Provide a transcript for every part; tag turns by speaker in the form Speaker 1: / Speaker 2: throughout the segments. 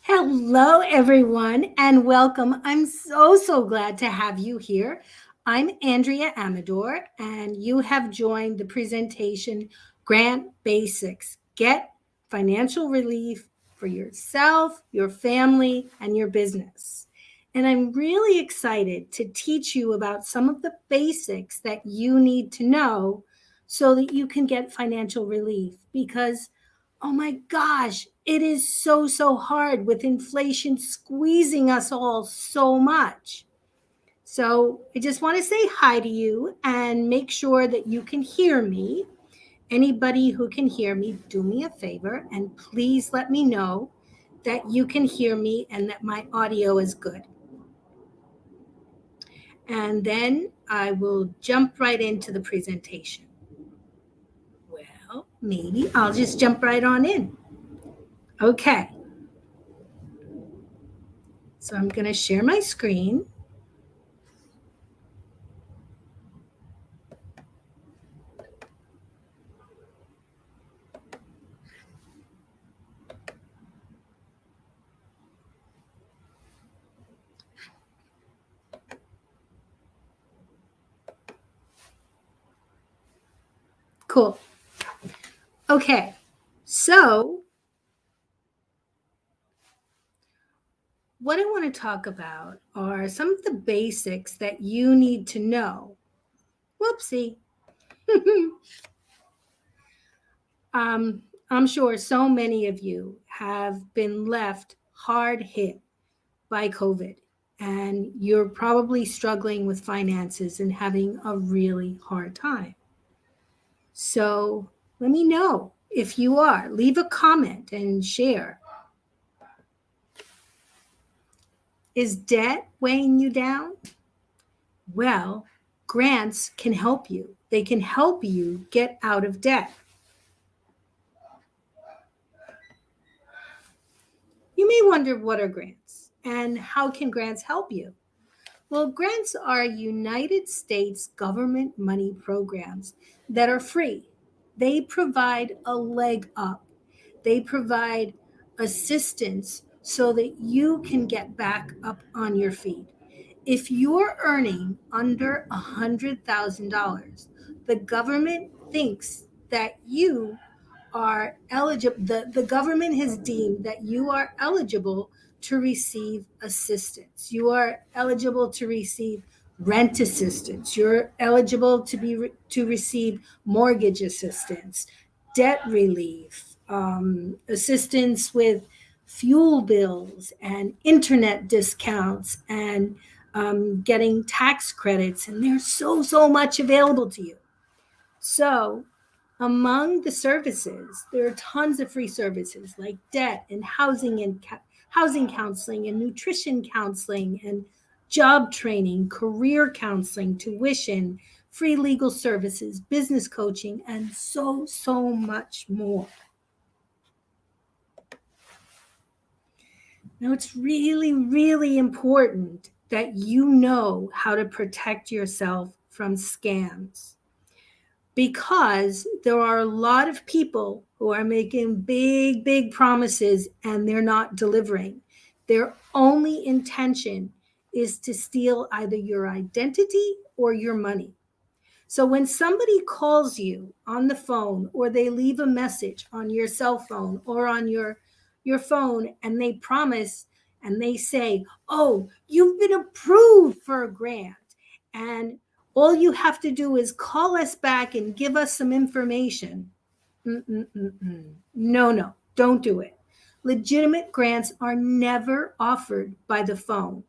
Speaker 1: Hello, everyone, and welcome. I'm so glad to have you here. I'm Andrea Amador, and you have joined the presentation Grant Basics Get Financial Relief for Yourself, your family, and your business. And I'm really excited to teach you about some of the basics that you need to know so that you can get financial relief because oh my gosh, it is so hard with inflation squeezing us all so much. So I just want to say hi to you and make sure that you can hear me. Anybody who can hear me, do me a favor and please let me know that you can hear me and that my audio is good. And then I will jump right into the presentation. Well, maybe I'll just jump right on in. Okay. So I'm going to share my screen. Cool. Okay. So, what I want to talk about are some of the basics that you need to know. Whoopsie. I'm sure so many of you have been left hard hit by COVID, and you're probably struggling with finances and having a really hard time. So, let me know if you are. Leave a comment and share. Is debt weighing you down? Well, grants can help you. They can help you get out of debt. You may wonder, what are grants and how can grants help you? Well, grants are United States government money programs that are free. They provide a leg up. They provide assistance so that you can get back up on your feet. If you're earning under $100,000, the government thinks that you are eligible, the government has deemed that you are eligible to receive assistance. You are eligible to receive rent assistance. You're eligible to receive mortgage assistance, debt relief, assistance with fuel bills and internet discounts and getting tax credits. And there's so much available to you. So among the services, there are tons of free services like debt and housing counseling and nutrition counseling and job training, career counseling, tuition, free legal services, business coaching, and so much more. Now, it's really important that you know how to protect yourself from scams, because there are a lot of people who are making big promises and they're not delivering. Their only intention is to steal either your identity or your money. So when somebody calls you on the phone or they leave a message on your cell phone or on your phone and they promise and they say, "Oh, you've been approved for a grant and all you have to do is call us back and give us some information." No, don't do it. Legitimate grants are never offered by the phone.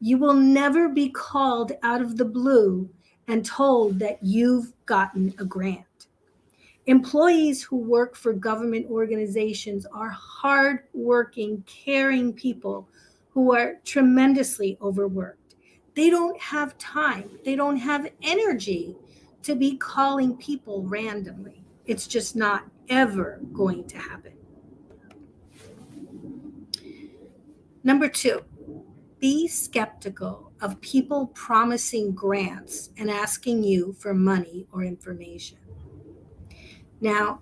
Speaker 1: You will never be called out of the blue and told that you've gotten a grant. Employees who work for government organizations are hardworking, caring people who are tremendously overworked. They don't have time, they don't have energy to be calling people randomly. It's just not ever going to happen. Number two, be skeptical of people promising grants and asking you for money or information. Now,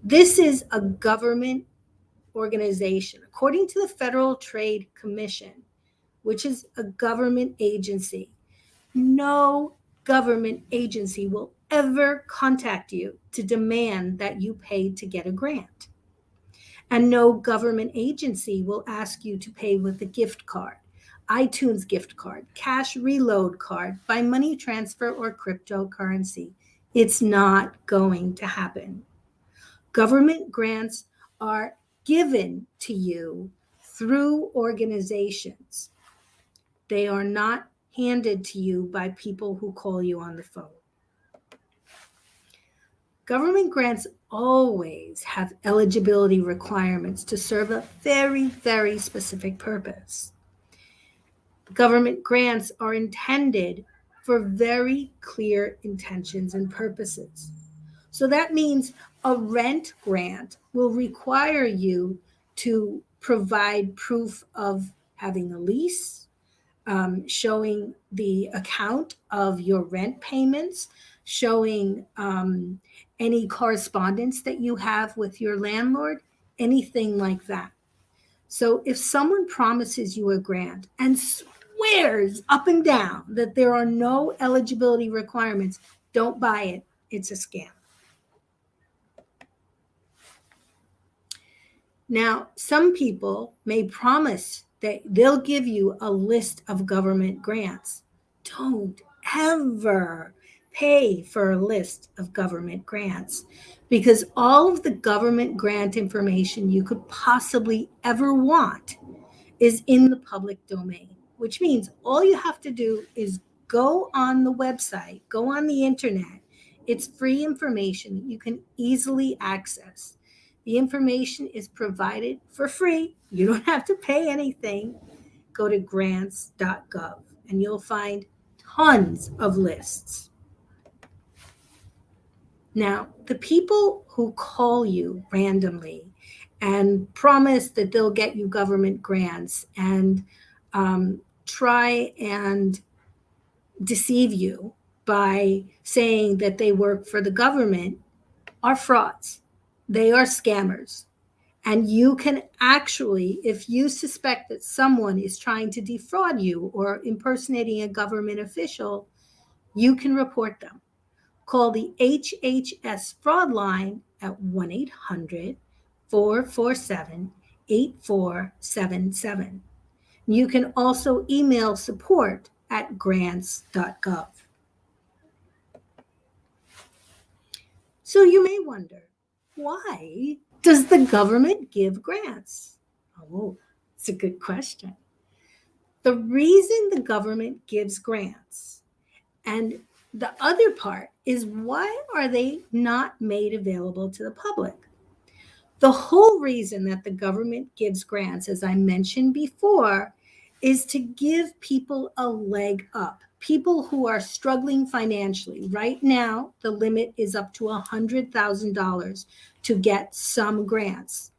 Speaker 1: this is a government organization, according to the Federal Trade Commission, which is a government agency, no government agency will ever contact you to demand that you pay to get a grant. And no government agency will ask you to pay with a gift card, iTunes gift card, cash reload card, by money transfer, or cryptocurrency. It's not going to happen. Government grants are given to you through organizations. They are not handed to you by people who call you on the phone. Government grants always have eligibility requirements to serve a very, very specific purpose. Government grants are intended for very clear intentions and purposes. So that means a rent grant will require you to provide proof of having a lease, showing the account of your rent payments, showing any correspondence that you have with your landlord, anything like that. So if someone promises you a grant and swears up and down that there are no eligibility requirements, don't buy it. It's a scam. Now, some people may promise that they'll give you a list of government grants. Don't ever pay for a list of government grants, because all of the government grant information you could possibly ever want is in the public domain, which means all you have to do is go on the website, go on the internet. It's free information that you can easily access. The information is provided for free. You don't have to pay anything. Go to grants.gov and you'll find tons of lists. Now, the people who call you randomly and promise that they'll get you government grants and try and deceive you by saying that they work for the government are frauds. They are scammers. And you can actually, if you suspect that someone is trying to defraud you or impersonating a government official, you can report them. Call the HHS fraud line at 1-800-447-8477. You can also email support@grants.gov. So you may wonder, why does the government give grants? Oh, it's a good question. The reason the government gives grants, and the other part is, why are they not made available to the public? The whole reason that the government gives grants, as I mentioned before, is to give people a leg up. People who are struggling financially. Right now, the limit is up to $100,000 to get some grants.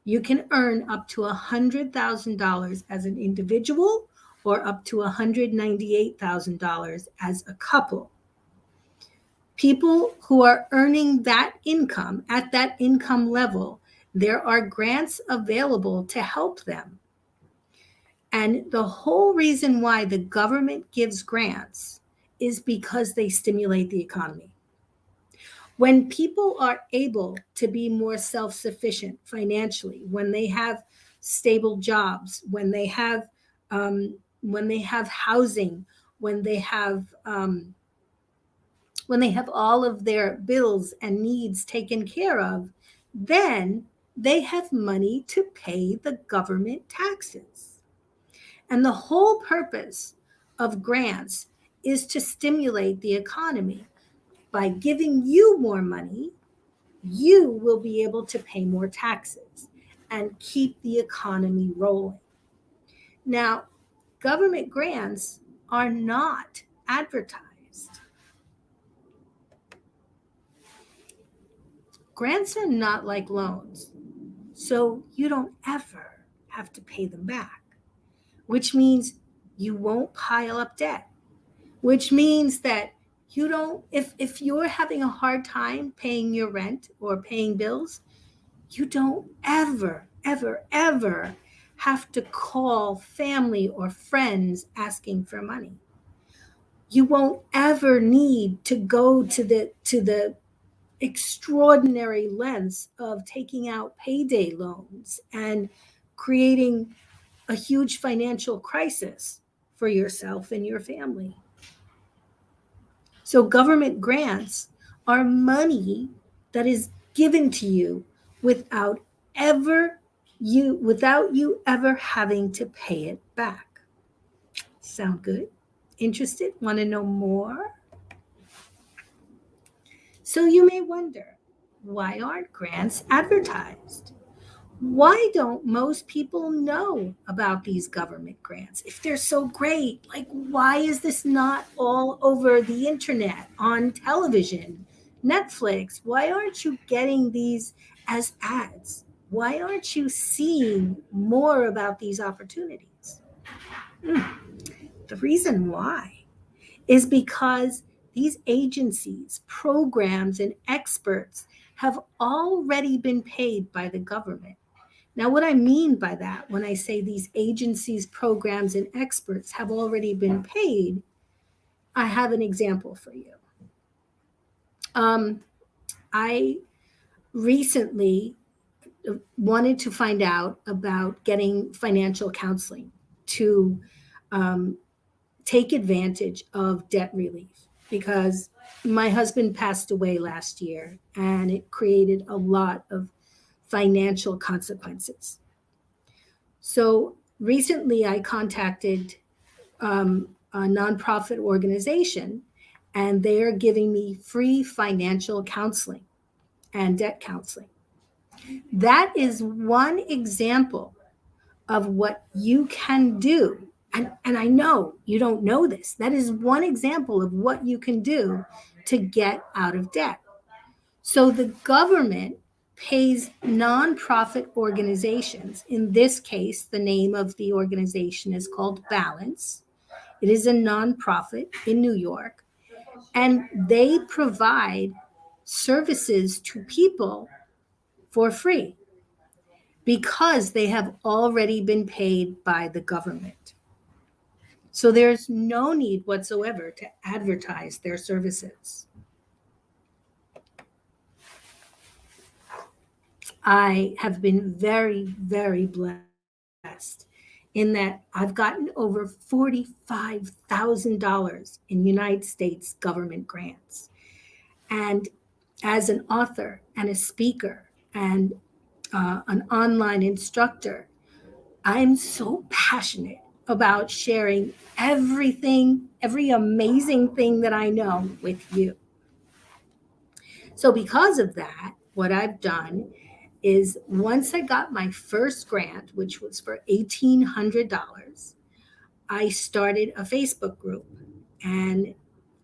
Speaker 1: You can earn up to $100,000 as an individual or up to $198,000 as a couple. People who are earning that income at that income level, there are grants available to help them. And the whole reason why the government gives grants is because they stimulate the economy. When people are able to be more self-sufficient financially, when they have stable jobs, when they have housing, when they have all of their bills and needs taken care of, then they have money to pay the government taxes. And the whole purpose of grants is to stimulate the economy. By giving you more money, you will be able to pay more taxes and keep the economy rolling. Now, government grants are not advertised. Grants are not like loans, so you don't ever have to pay them back, which means you won't pile up debt, which means that you don't, if you're having a hard time paying your rent or paying bills, You don't ever, ever, ever have to call family or friends asking for money. You won't ever need to go to the extraordinary lengths of taking out payday loans and creating a huge financial crisis for yourself and your family. So government grants are money that is given to you without without you ever having to pay it back. Sound good? Interested? Want to know more? So you may wonder, why aren't grants advertised? Why don't most people know about these government grants if they're so great? Like, why is this not all over the internet, on television, Netflix? Why aren't you getting these as ads? Why aren't you seeing more about these opportunities? Hmm. The reason why is because these agencies, programs, and experts have already been paid by the government. Now, what I mean by that, when I say these agencies, programs, and experts have already been paid, I have an example for you. I recently wanted to find out about getting financial counseling to um, take advantage of debt relief because my husband passed away last year and it created a lot of financial consequences. So recently, I contacted a nonprofit organization, and they are giving me free financial counseling and debt counseling. That is one example of what you can do. And I know you don't know this. That is one example of what you can do to get out of debt. So the government pays nonprofit organizations. In this case, the name of the organization is called Balance. It is a nonprofit in New York, and they provide services to people for free because they have already been paid by the government. So there's no need whatsoever to advertise their services. I have been very, very blessed in that I've gotten over $45,000 in United States government grants. And as an author and a speaker and an online instructor, I'm so passionate about sharing everything, every amazing thing that I know with you. So, because of that, what I've done is once I got my first grant, which was for $1,800, I started a Facebook group. And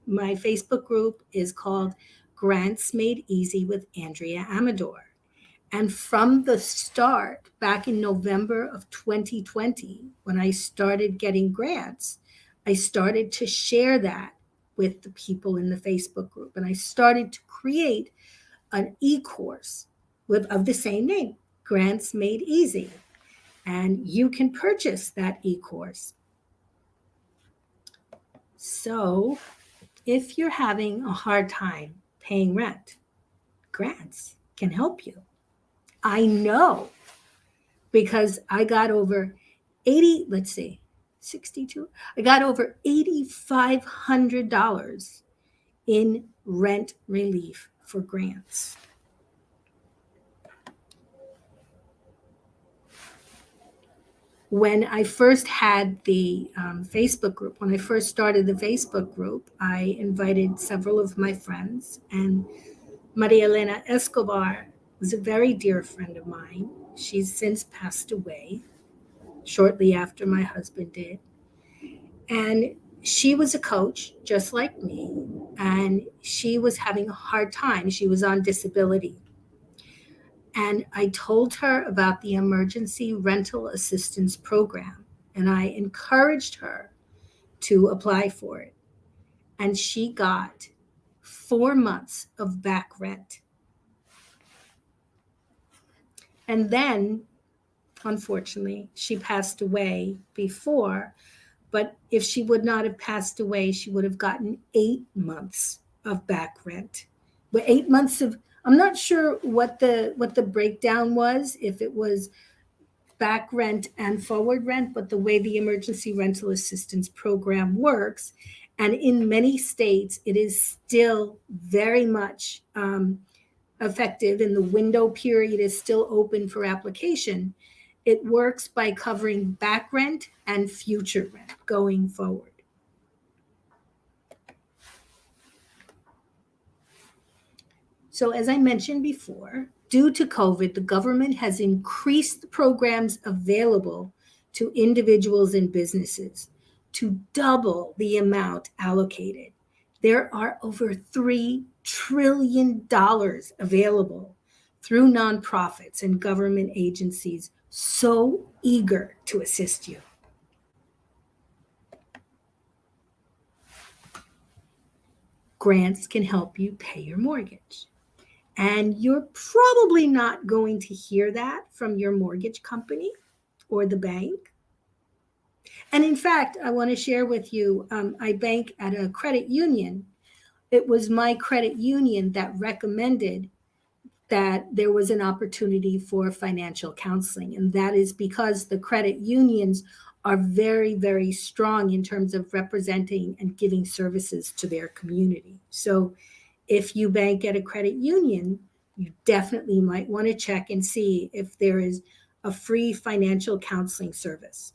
Speaker 1: my Facebook group is called Grants Made Easy with Andrea Amador. And from the start, back in November of 2020, when I started getting grants, I started to share that with the people in the Facebook group. And I started to create an e-course of the same name, Grants Made Easy. And you can purchase that e-course. So if you're having a hard time paying rent, grants can help you. I know because I got over 80, let's see, 62. I got over $8,500 in rent relief for grants. When I first had the Facebook group, when I first started the Facebook group, I invited several of my friends, and Maria Elena Escobar was a very dear friend of mine. She's since passed away shortly after my husband did. And she was a coach just like me, and she was having a hard time. She was on disability. And I told her about the emergency rental assistance program, and I encouraged her to apply for it. And she got 4 months of back rent. And then, unfortunately, she passed away before. But if she would not have passed away, she would have gotten 8 months of back rent. But 8 months of, I'm not sure what the breakdown was, if it was back rent and forward rent, but the way the emergency rental assistance program works, and in many states, it is still very much effective, and the window period is still open for application. It works by covering back rent and future rent going forward. So, as I mentioned before, due to COVID, the government has increased the programs available to individuals and businesses to double the amount allocated. There are over $3 trillion available through nonprofits and government agencies so eager to assist you. Grants can help you pay your mortgage. And you're probably not going to hear that from your mortgage company or the bank. And in fact, I want to share with you, I bank at a credit union. It was my credit union that recommended that there was an opportunity for financial counseling. And that is because the credit unions are very, very strong in terms of representing and giving services to their community. So if you bank at a credit union, you definitely might want to check and see if there is a free financial counseling service.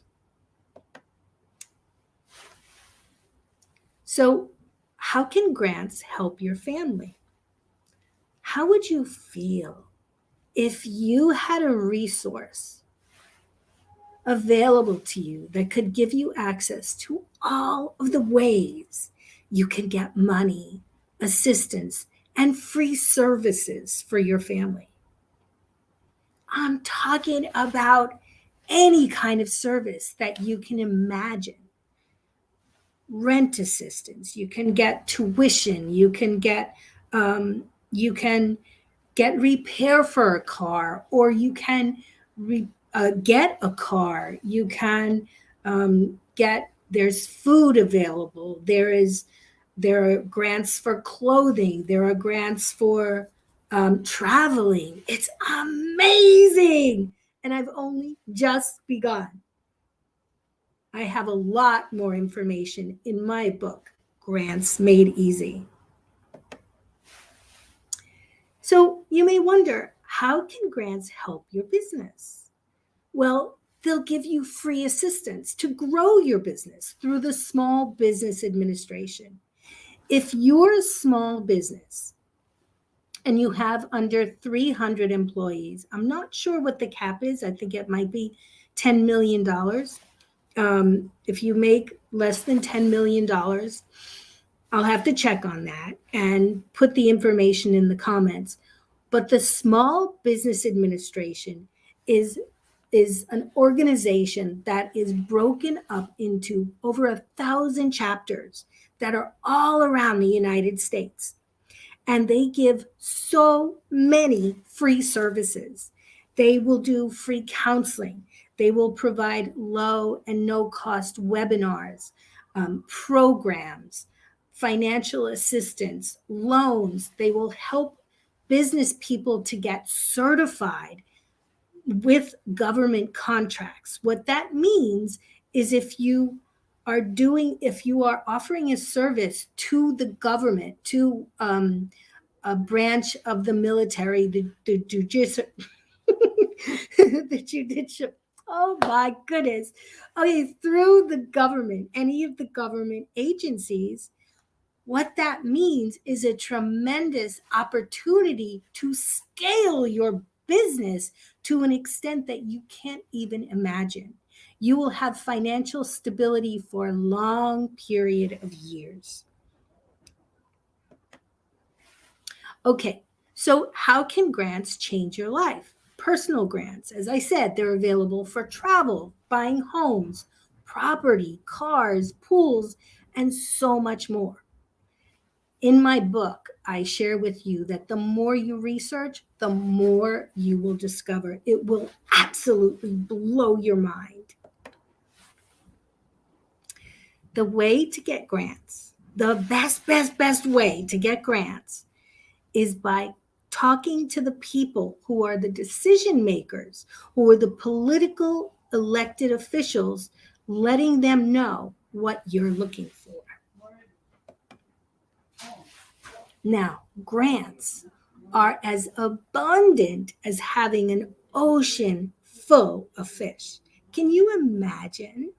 Speaker 1: So, how can grants help your family? How would you feel if you had a resource available to you that could give you access to all of the ways you can get money, assistance, and free services for your family? I'm talking about any kind of service that you can imagine. Rent assistance, you can get tuition, you can get repair for a car, or you can get a car. You can get, there's food available. There are grants for clothing. There are grants for traveling. It's amazing. And I've only just begun. I have a lot more information in my book, Grants Made Easy. So you may wonder, how can grants help your business? Well, they'll give you free assistance to grow your business through the Small Business Administration. If you're a small business and you have under 300 employees, I'm not sure what the cap is. I think it might be $10 million. If you make less than $10 million, I'll have to check on that and put the information in the comments. But the Small Business Administration is an organization that is broken up into over 1,000 chapters that are all around the United States. And they give so many free services. They will do free counseling. They will provide low and no cost webinars, programs, financial assistance, loans. They will help business people to get certified with government contracts. What that means is if you are offering a service to the government, to a branch of the military, the judicial, the judicial, oh my goodness. Okay, through the government, any of the government agencies, what that means is a tremendous opportunity to scale your business to an extent that you can't even imagine. You will have financial stability for a long period of years. Okay, so how can grants change your life? Personal grants, as I said, they're available for travel, buying homes, property, cars, pools, and so much more. In my book, I share with you that the more you research, the more you will discover. It will absolutely blow your mind. The way to get grants, the best way to get grants is by talking to the people who are the decision makers, who are the political elected officials, letting them know what you're looking for. Now, grants are as abundant as having an ocean full of fish. Can you imagine?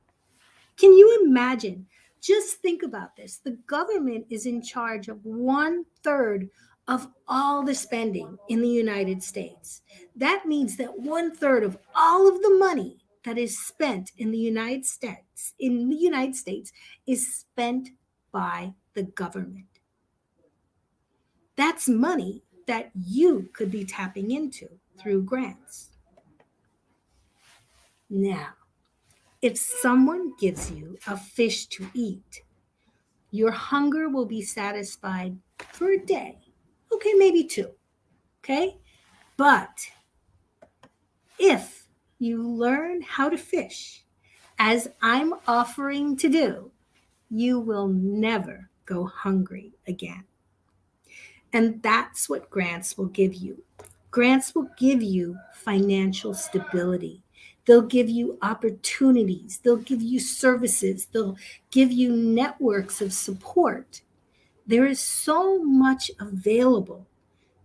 Speaker 1: Can you imagine? Just think about this. The government is in charge of 1/3 of all the spending in the United States. That means that 1/3 of all of the money that is spent in the United States is spent by the government. That's money that you could be tapping into through grants. Now, if someone gives you a fish to eat, your hunger will be satisfied for a day. Okay, maybe two. Okay? But if you learn how to fish, as I'm offering to do, you will never go hungry again. And that's what grants will give you. Grants will give you financial stability. They'll give you opportunities. They'll give you services. They'll give you networks of support. There is so much available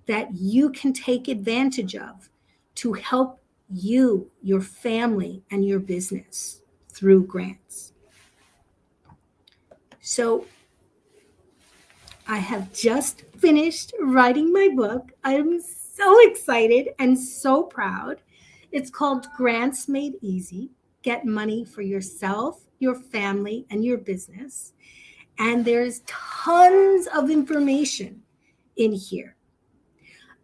Speaker 1: that you can take advantage of to help you, your family, and your business through grants. So I have just finished writing my book. I'm so excited and so proud. It's called Grants Made Easy. Get money for yourself, your family, and your business. And there's tons of information in here.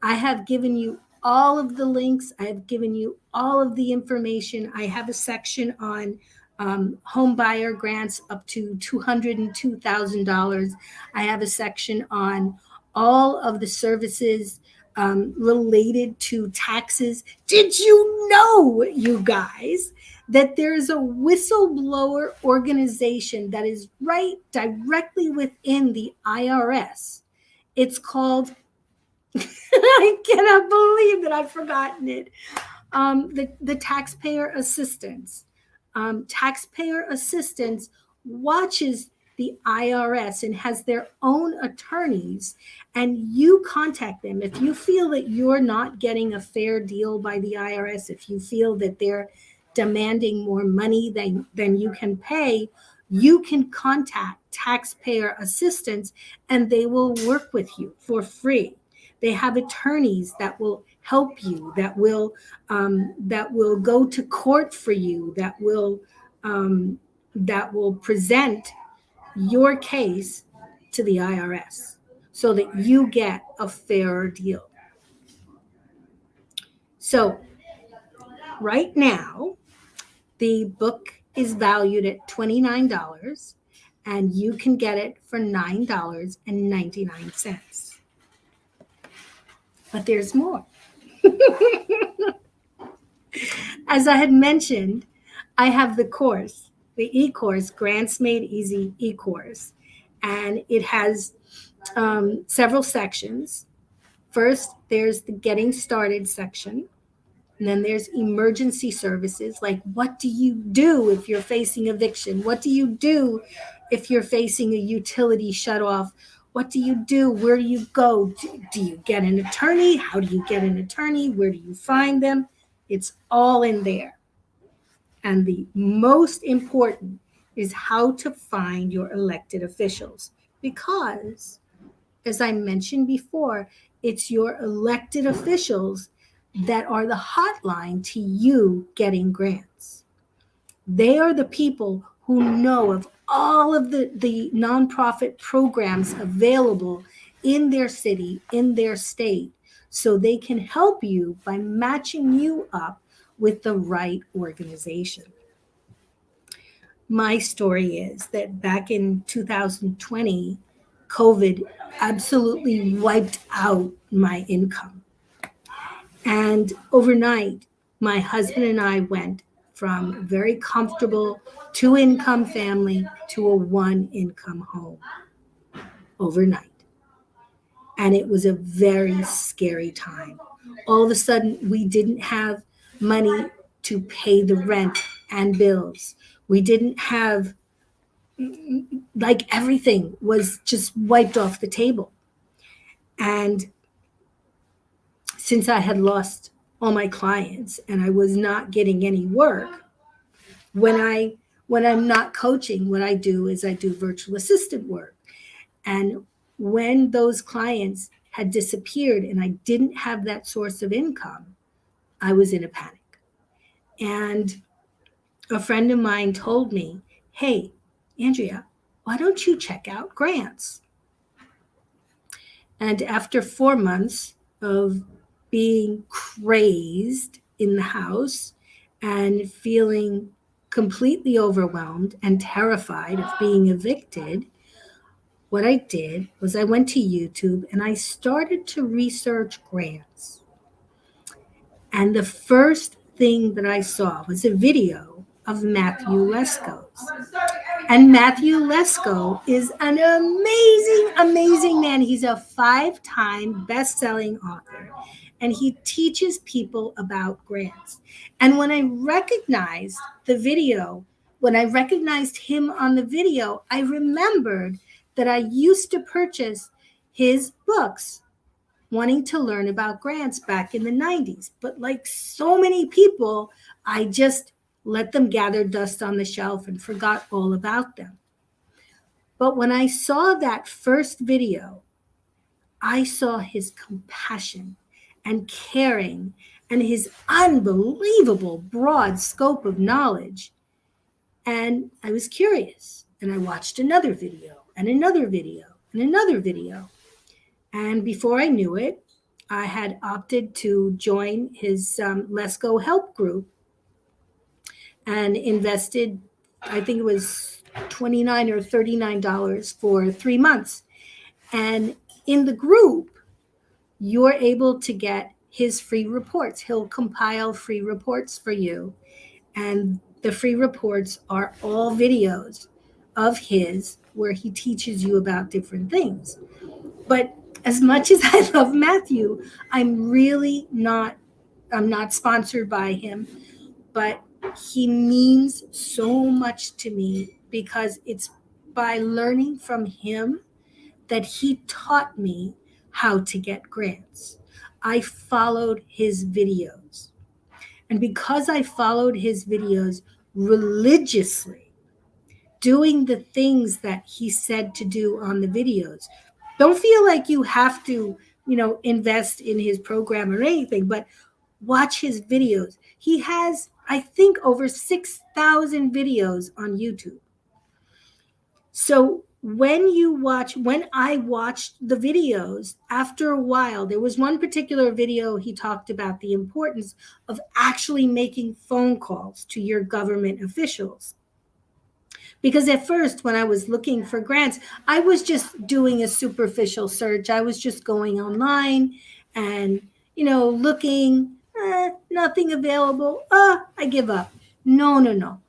Speaker 1: I have given you all of the links. I have given you all of the information. I have a section on home buyer grants up to $202,000. I have a section on all of the services related to taxes. Did you know, you guys, that there is a whistleblower organization that is right directly within the IRS? It's called, I cannot believe that I've forgotten it. The taxpayer assistance. Taxpayer assistance watches the IRS and has their own attorneys, and you contact them if you feel that you're not getting a fair deal by the IRS, if you feel that they're demanding more money than you can pay. You can contact taxpayer assistance and they will work with you for free. They have attorneys that will help you, that will go to court for you, that will present your case to the IRS so that you get a fairer deal. So right now, the book is valued at $29, and you can get it for $9.99. But there's more. As I had mentioned, I have the course, the e-course, Grants Made Easy e-course, and it has several sections. First, there's the Getting Started section. And then there's emergency services, like what do you do if you're facing eviction? What do you do if you're facing a utility shutoff? What do you do? Where do you go? Do you get an attorney? How do you get an attorney? Where do you find them? It's all in there. And the most important is how to find your elected officials, because, as I mentioned before, it's your elected officials that are the hotline to you getting grants. They are the people who know of all of the nonprofit programs available in their city, in their state, so they can help you by matching you up with the right organization. My story is that back in 2020, COVID absolutely wiped out my income. And overnight, my husband and I went from a very comfortable two income family to a one income home overnight. And it was a very scary time. All of a sudden, we didn't have money to pay the rent and bills. We didn't have, like, everything was just wiped off the table. And since I had lost all my clients and I was not getting any work, when I'm not coaching, what I do is I do virtual assistant work. And when those clients had disappeared and I didn't have that source of income, I was in a panic. And a friend of mine told me, "Hey, Andrea, why don't you check out grants?" And after 4 months of being crazed in the house and feeling completely overwhelmed and terrified of being evicted, what I did was I went to YouTube and I started to research grants. And the first thing that I saw was a video of Matthew Lesko's. And Matthew Lesko is an amazing, amazing man. He's a 5-time best-selling author, and he teaches people about grants. And when I recognized the video, when I recognized him on the video, I remembered that I used to purchase his books wanting to learn about grants back in the 90s. But like so many people, I just let them gather dust on the shelf and forgot all about them. But when I saw that first video, I saw his compassion and caring and his unbelievable broad scope of knowledge. And I was curious, and I watched another video and another video and another video. And before I knew it, I had opted to join his Lesko Help group and invested, I think it was $29 or $39 for 3 months. And in the group, you're able to get his free reports. He'll compile free reports for you. And the free reports are all videos of his where he teaches you about different things. But as much as I love Matthew, I'm not sponsored by him, but he means so much to me because it's by learning from him that he taught me how to get grants. I followed his videos. And because I followed his videos religiously, doing the things that he said to do on the videos, don't feel like you have to, invest in his program or anything, but watch his videos. He has, I think, over 6,000 videos on YouTube. So when I watched the videos, after a while, there was one particular video he talked about the importance of actually making phone calls to your government officials. Because at first, when I was looking for grants, I was just doing a superficial search. I was just going online and, looking, nothing available. I give up. No.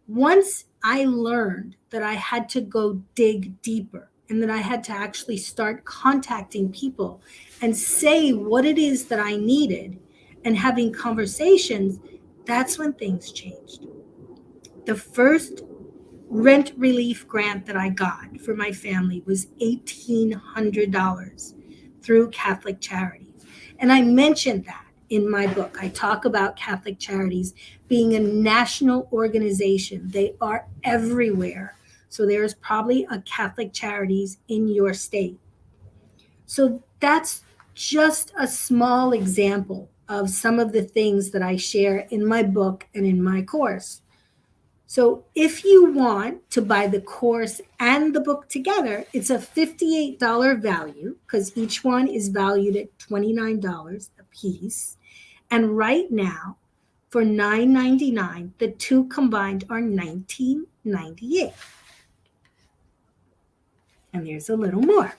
Speaker 1: Once I learned that I had to go dig deeper and that I had to actually start contacting people and say what it is that I needed and having conversations, that's when things changed. The first rent relief grant that I got for my family was $1,800 through Catholic Charities. And I mentioned that in my book. I talk about Catholic Charities being a national organization. They are everywhere. So there's probably a Catholic Charities in your state. So that's just a small example of some of the things that I share in my book and in my course. So if you want to buy the course and the book together, it's a $58 value because each one is valued at $29 a piece. And right now, for $9.99, the two combined are $19.98. And there's a little more.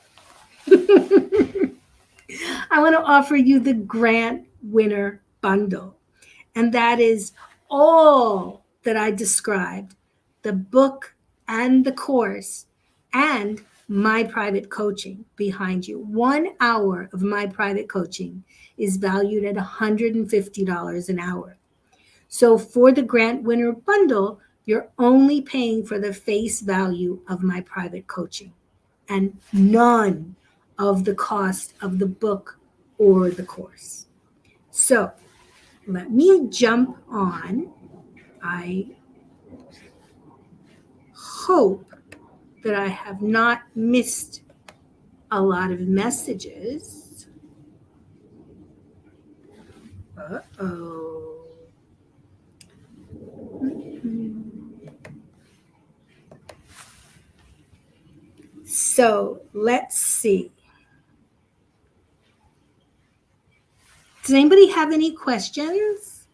Speaker 1: I want to offer you the grant winner bundle. And that is all that I described, the book and the course and my private coaching behind you. 1 hour of my private coaching is valued at $150 an hour. So for the grant winner bundle, you're only paying for the face value of my private coaching and none of the cost of the book or the course. So let me jump on. I hope that I have not missed a lot of messages. Uh-oh. So let's see. Does anybody have any questions?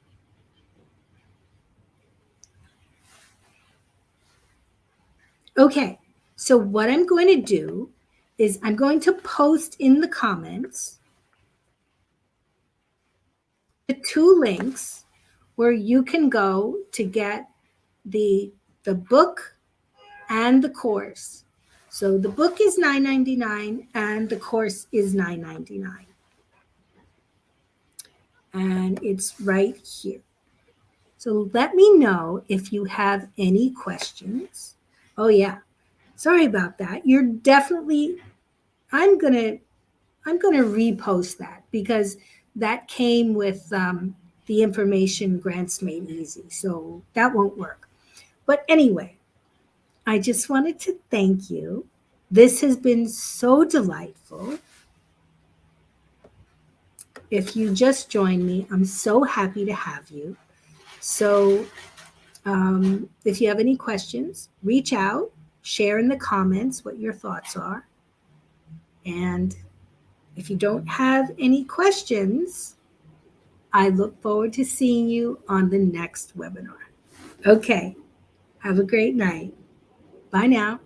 Speaker 1: Okay, so what I'm going to do is I'm going to post in the comments the 2 links where you can go to get the book and the course. So the book is $9.99 and the course is $9.99. And it's right here. So let me know if you have any questions. Oh yeah, sorry about that. You're definitely, I'm gonna repost that because that came with the information Grants Made Easy. So that won't work. But anyway, I just wanted to thank you. This has been so delightful. If you just joined me, I'm so happy to have you. So if you have any questions, reach out, share in the comments what your thoughts are. And if you don't have any questions, I look forward to seeing you on the next webinar. Okay, have a great night. Bye now.